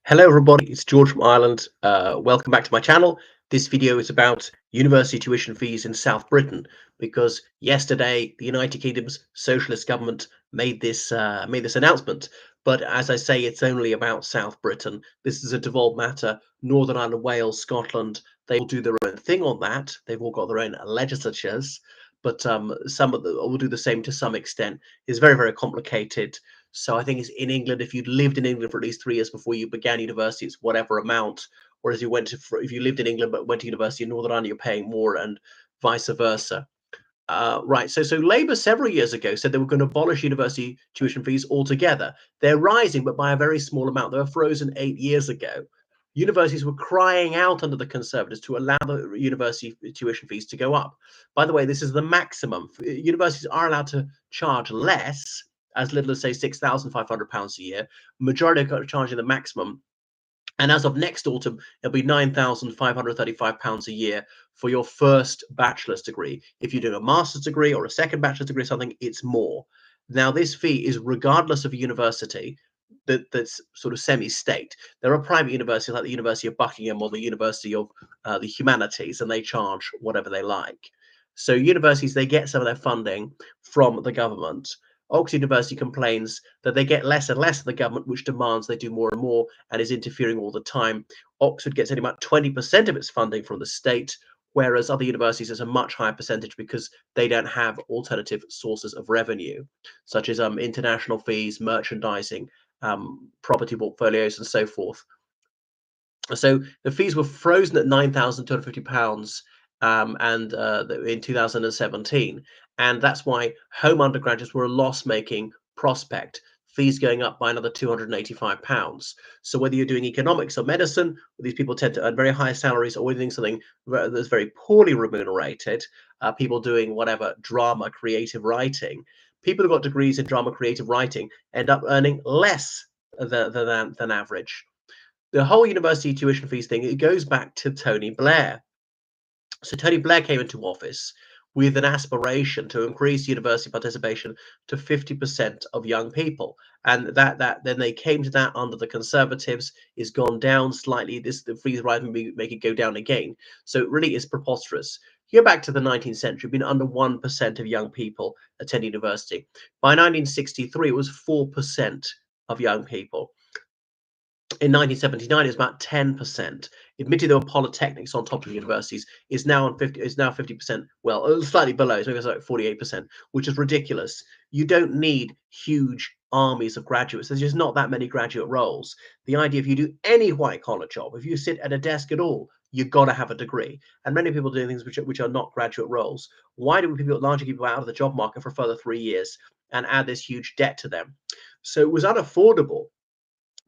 Hello, everybody. It's George from Ireland. Welcome back to my channel. This video is about university tuition fees in South Britain because yesterday the United Kingdom's socialist government made this announcement. But as I say, it's only about South Britain. This is a devolved matter. Northern Ireland, Wales, Scotland, they all do their own thing on that. They've all got their own legislatures, but some of them will do the same to some extent. It's very, very complicated. So I think it's in England, if you'd lived in England for at least 3 years before you began university, it's whatever amount. Whereas if you lived in England but went to university in Northern Ireland, you're paying more, and vice versa. Right. So Labour several years ago said they were going to abolish university tuition fees altogether. They're rising, but by a very small amount. They were frozen 8 years ago. Universities were crying out under the Conservatives to allow the university tuition fees to go up. By the way, this is the maximum. Universities are allowed to charge less, as little as say £6,500 a year. Majority are charging the maximum. And as of next autumn, it'll be £9,535 a year for your first bachelor's degree. If you're doing a master's degree or a second bachelor's degree or something, it's more. Now, this fee is regardless of a university that's sort of semi-state. There are private universities like the University of Buckingham or the University of the Humanities, and they charge whatever they like. So universities, they get some of their funding from the government. Oxford University complains that they get less and less of the government, which demands they do more and more and is interfering all the time. Oxford gets only about 20% of its funding from the state, whereas other universities has a much higher percentage because they don't have alternative sources of revenue, such as international fees, merchandising, property portfolios, and so forth. So the fees were frozen at £9,250 and in 2017, and that's why home undergraduates were a loss-making prospect. Fees going up by another £285. So whether you're doing economics or medicine, these people tend to earn very high salaries, or doing something that's very poorly remunerated, people doing whatever drama, creative writing. People who got degrees in drama, creative writing end up earning less than average. The whole university tuition fees thing, it goes back to Tony Blair. So Tony Blair came into office with an aspiration to increase university participation to 50% of young people, and that then they came to that under the Conservatives. Is gone down slightly. The fees rise make it go down again. So it really is preposterous. Go back to the 19th century, been under 1% of young people attend university. By 1963, it was 4% of young people. In 1979, it was about 10%. Admittedly, there were polytechnics on top of universities. Is now 50%. Well, slightly below. So it's like 48%, which is ridiculous. You don't need huge armies of graduates. There's just not that many graduate roles. The idea, if you do any white collar job, if you sit at a desk at all, you've got to have a degree. And many people doing things which are not graduate roles. Why do people largely people out of the job market for a further 3 years and add this huge debt to them? So it was unaffordable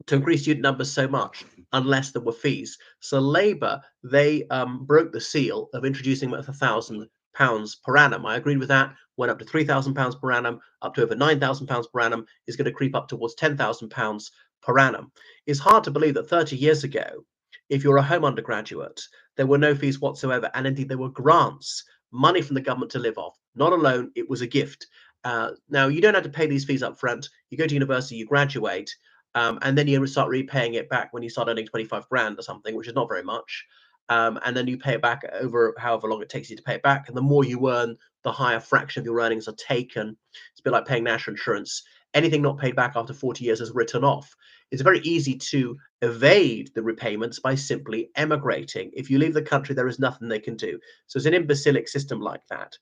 to increase student numbers so much unless there were fees. So Labour, they broke the seal of introducing £1,000 per annum. I agreed with that, went up to £3,000 per annum, up to over £9,000 per annum, is going to creep up towards £10,000 per annum. It's hard to believe that 30 years ago, if you're a home undergraduate, there were no fees whatsoever, and indeed there were grants, money from the government to live off. Not a loan, it was a gift. Now, you don't have to pay these fees up front. You go to university, you graduate, and then you start repaying it back when you start earning 25 grand or something, which is not very much. And then you pay it back over however long it takes you to pay it back. And the more you earn, the higher fraction of your earnings are taken. It's a bit like paying national insurance. Anything not paid back after 40 years is written off. It's very easy to evade the repayments by simply emigrating. If you leave the country, there is nothing they can do. So it's an imbecilic system like that.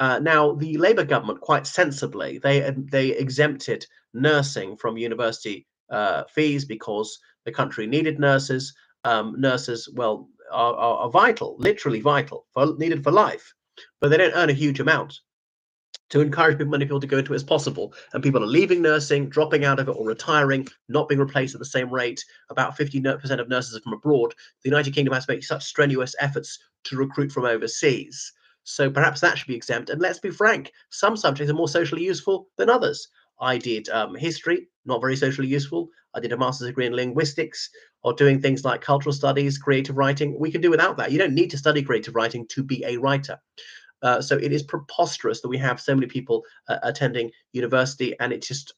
Now, the Labour government, quite sensibly, they exempted nursing from university fees because the country needed nurses. Nurses, well, are vital, literally vital, needed for life, but they don't earn a huge amount. To encourage many people to go into it as possible, and people are leaving nursing, dropping out of it, or retiring, not being replaced at the same rate. About 50% of nurses are from abroad. The United Kingdom has to make such strenuous efforts to recruit from overseas. So perhaps that should be exempt. And let's be frank, some subjects are more socially useful than others. I did history, not very socially useful. I did a master's degree in linguistics, or doing things like cultural studies, creative writing. We can do without that. You don't need to study creative writing to be a writer. So it is preposterous that we have so many people attending university, and it's just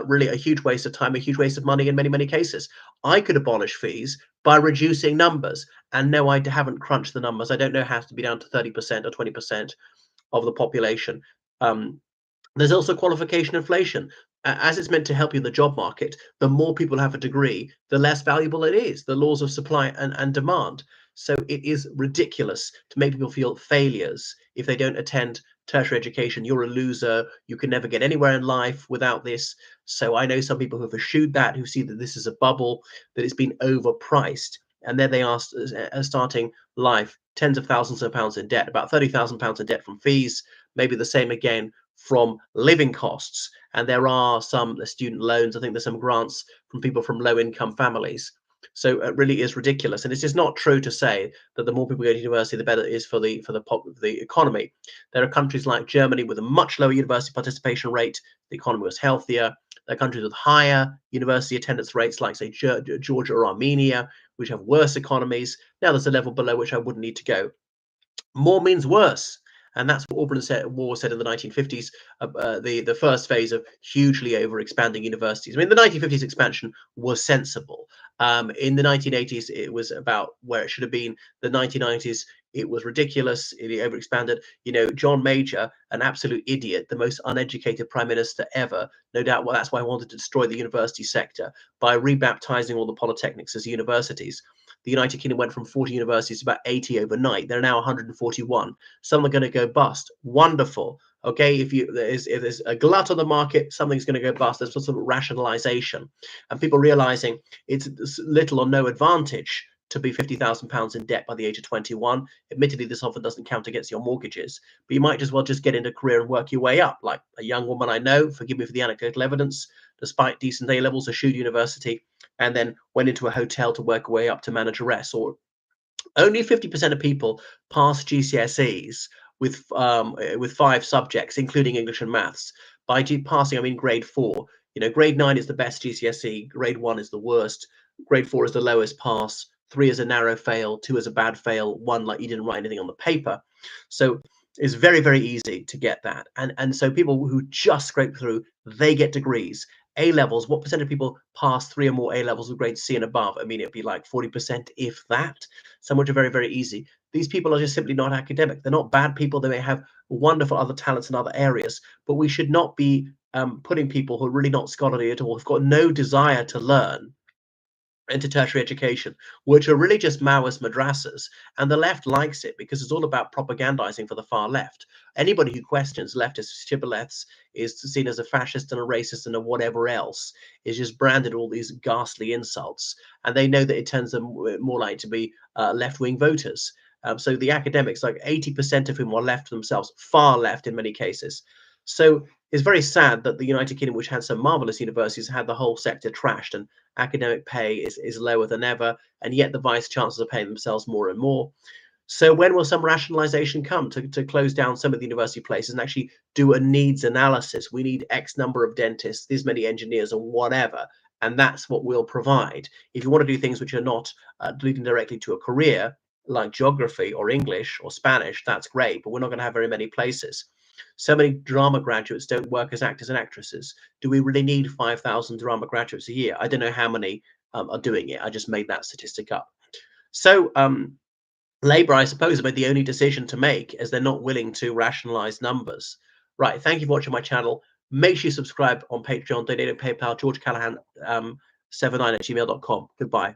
really a huge waste of time, a huge waste of money in many, many cases. I could abolish fees by reducing numbers. And no, I haven't crunched the numbers. I don't know how to be down to 30% or 20% of the population. Um, there's also qualification inflation. As it's meant to help you in the job market, the more people have a degree, the less valuable it is. The laws of supply and demand. So it is ridiculous to make people feel failures if they don't attend tertiary education. You're a loser. You can never get anywhere in life without this. So I know some people who have eschewed that, who see that this is a bubble, that it's been overpriced. And there they are starting life tens of thousands of pounds in debt, about £30,000 in debt from fees, maybe the same again from living costs. And there are some student loans. I think there's some grants from people from low income families. So it really is ridiculous. And it's just not true to say that the more people go to university, the better it is for the economy. There are countries like Germany with a much lower university participation rate. The economy was healthier. There are countries with higher university attendance rates, like, say, Georgia or Armenia, which have worse economies. Now there's a level below which I wouldn't need to go. More means worse. And that's what Waugh said in the 1950s, the first phase of hugely over-expanding universities. I mean, the 1950s expansion was sensible. In the 1980s, it was about where it should have been. The 1990s, it was ridiculous. It overexpanded. You know, John Major, an absolute idiot, the most uneducated prime minister ever. No doubt, well, that's why I wanted to destroy the university sector by rebaptizing all the polytechnics as universities. The United Kingdom went from 40 universities to about 80 overnight. There are now 141. Some are going to go bust. Wonderful. Okay, if there's a glut on the market, something's going to go bust. There's sort of rationalization, and people realizing it's little or no advantage to be £50,000 in debt by the age of 21. Admittedly, this often doesn't count against your mortgages, but you might as well just get into a career and work your way up. Like a young woman I know, forgive me for the anecdotal evidence, despite decent A levels, eschewed university, and then went into a hotel to work her way up to manageress. Or only 50% of people pass GCSEs with 5 subjects, including English and maths. By passing, I mean grade 4. You know, grade 9 is the best GCSE, grade 1 is the worst, grade 4 is the lowest pass, 3 is a narrow fail, 2 is a bad fail, 1 like you didn't write anything on the paper. So it's very, very easy to get that. And so people who just scrape through, they get degrees. A levels, what percent of people pass 3 or more A levels with grade C and above? I mean, it'd be like 40%, if that. Some which are very, very easy. These people are just simply not academic. They're not bad people. They may have wonderful other talents in other areas, but we should not be putting people who are really not scholarly at all, who've got no desire to learn, into tertiary education, which are really just Maoist madrasas. And the left likes it because it's all about propagandizing for the far left. Anybody who questions leftist shibboleths is seen as a fascist and a racist and a whatever else, is just branded all these ghastly insults. And they know that it turns them more likely to be left-wing voters. So the academics, like 80% of whom are left themselves, far left in many cases. So it's very sad that the United Kingdom, which had some marvelous universities, had the whole sector trashed, and academic pay is lower than ever, and yet the vice chancellors are paying themselves more and more. So when will some rationalization come to close down some of the university places and actually do a needs analysis? We need X number of dentists, this many engineers, or whatever, and that's what we'll provide. If you want to do things which are not leading directly to a career, like geography or English or Spanish, that's great, but we're not going to have very many places. So many drama graduates don't work as actors and actresses. Do we really need 5,000 drama graduates a year? I don't know how many are doing it. I just made that statistic up. So Labour, I suppose, have made the only decision to make, as they're not willing to rationalise numbers. Right, thank you for watching my channel. Make sure you subscribe on Patreon, donate on PayPal, George Callahan 79 at gmail.com. Goodbye.